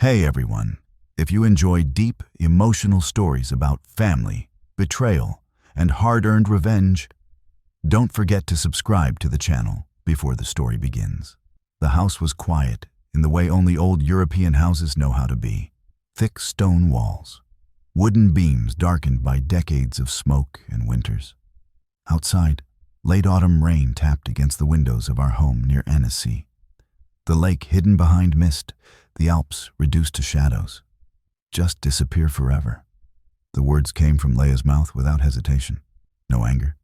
Hey everyone, if you enjoy deep, emotional stories about family, betrayal, and hard-earned revenge, don't forget to subscribe to the channel before the story begins. The house was quiet, in the way only old European houses know how to be. Thick stone walls, wooden beams darkened by decades of smoke and winters. Outside, late autumn rain tapped against the windows of our home near Annecy. The lake hidden behind mist, the Alps reduced to shadows. Just disappear forever. The words came from Leah's mouth without hesitation. No anger,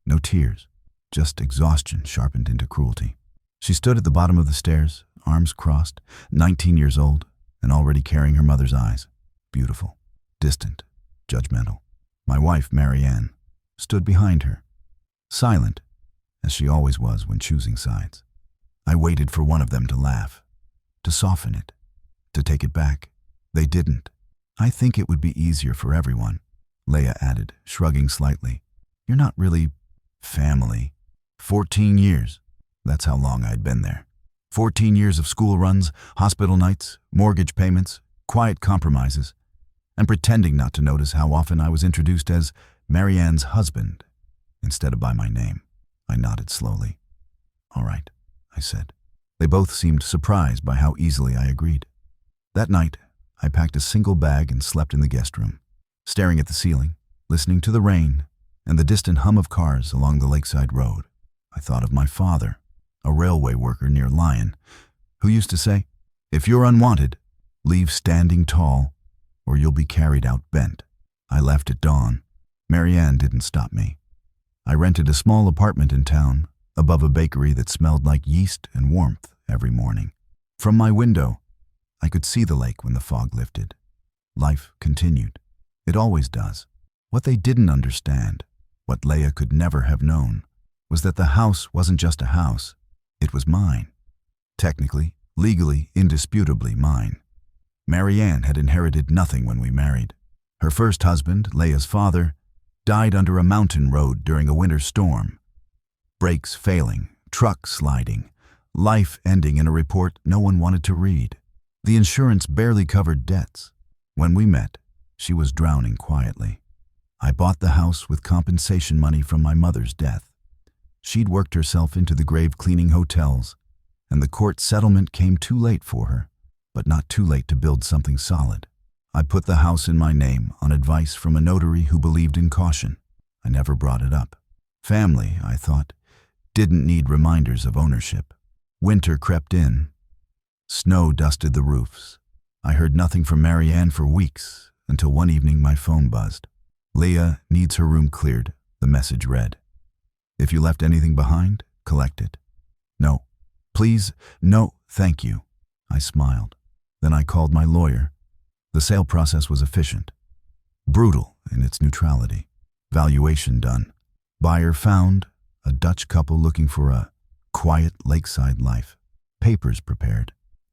no tears, just exhaustion sharpened into cruelty. She stood at the bottom of the stairs, arms crossed, 19 years old, and already carrying her mother's eyes. Beautiful, distant, judgmental. My wife, Marianne, stood behind her, silent, as she always was when choosing sides. I waited for one of them to laugh, to soften it, to take it back. They didn't. I think it would be easier for everyone, Leah added, shrugging slightly. You're not really family. 14 years. That's how long I'd been there. 14 years of school runs, hospital nights, mortgage payments, quiet compromises, and pretending not to notice how often I was introduced as Marianne's husband instead of by my name. I nodded slowly. All right, I said. They both seemed surprised by how easily I agreed. That night, I packed a single bag and slept in the guest room, staring at the ceiling, listening to the rain and the distant hum of cars along the lakeside road. I thought of my father, a railway worker near Lyon, who used to say, "If you're unwanted, leave standing tall, or you'll be carried out bent." I left at dawn. Marianne didn't stop me. I rented a small apartment in town, above a bakery that smelled like yeast and warmth every morning. From my window, I could see the lake when the fog lifted. Life continued. It always does. What they didn't understand, what Leah could never have known, was that the house wasn't just a house. It was mine. Technically, legally, indisputably mine. Marianne had inherited nothing when we married. Her first husband, Leah's father, died under a mountain road during a winter storm. Brakes failing, truck sliding, life ending in a report no one wanted to read. The insurance barely covered debts. When we met, she was drowning quietly. I bought the house with compensation money from my mother's death. She'd worked herself into the grave-cleaning hotels, and the court settlement came too late for her, but not too late to build something solid. I put the house in my name on advice from a notary who believed in caution. I never brought it up. Family, I thought, didn't need reminders of ownership. Winter crept in. Snow dusted the roofs. I heard nothing from Marianne for weeks, until one evening my phone buzzed. "Leah needs her room cleared," the message read. "If you left anything behind, collect it." "No. Please, no, thank you." I smiled. Then I called my lawyer. The sale process was efficient, brutal in its neutrality. Valuation done. Buyer found, a Dutch couple looking for a quiet lakeside life. Papers prepared.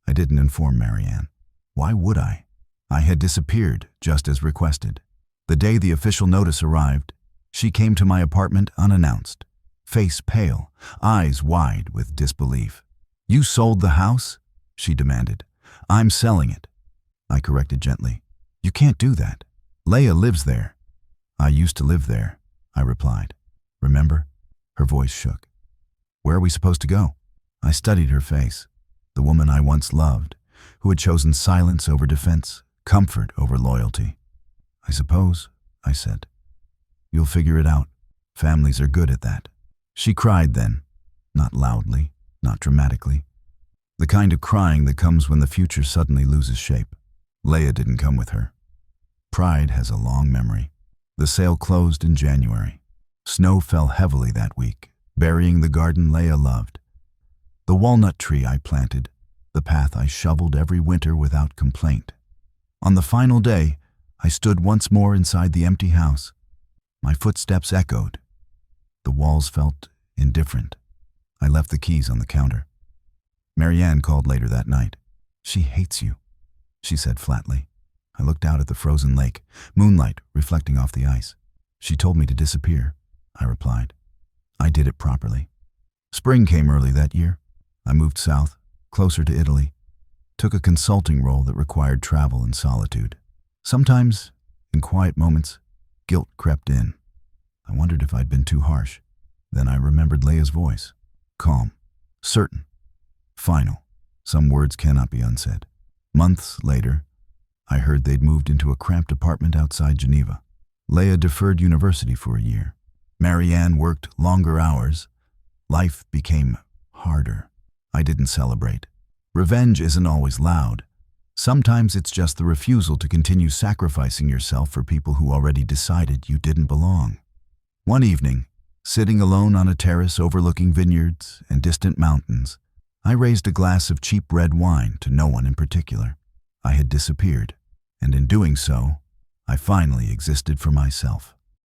I didn't inform Marianne. Why would I? I had disappeared, just as requested. The day the official notice arrived, she came to my apartment unannounced, face pale, eyes wide with disbelief. "You sold the house?" she demanded. "I'm selling it." I corrected gently. "You can't do that. Leah lives there." "I used to live there," I replied. "Remember?" Her voice shook. "Where are we supposed to go?" I studied her face. The woman I once loved, who had chosen silence over defense, comfort over loyalty. "I suppose," I said. "You'll figure it out. Families are good at that." She cried then, not loudly, not dramatically. The kind of crying that comes when the future suddenly loses shape. Leah didn't come with her. Pride has a long memory. The sale closed in January. Snow fell heavily that week, burying the garden Leah loved. The walnut tree I planted, the path I shoveled every winter without complaint. On the final day, I stood once more inside the empty house. My footsteps echoed. The walls felt indifferent. I left the keys on the counter. Marianne called later that night. "She hates you," she said flatly. I looked out at the frozen lake, moonlight reflecting off the ice. "She told me to disappear," I replied. I did it properly. Spring came early that year. I moved south, closer to Italy. took a consulting role that required travel and solitude. Sometimes, in quiet moments, guilt crept in. I wondered if I'd been too harsh. Then I remembered Leia's voice. Calm, certain, final. Some words cannot be unsaid. Months later, I heard they'd moved into a cramped apartment outside Geneva. Leia deferred university for a year. Marianne worked longer hours. Life became harder. I didn't celebrate. Revenge isn't always loud. Sometimes it's just the refusal to continue sacrificing yourself for people who already decided you didn't belong. One evening, sitting alone on a terrace overlooking vineyards and distant mountains, I raised a glass of cheap red wine to no one in particular. I had disappeared, and in doing so, I finally existed for myself.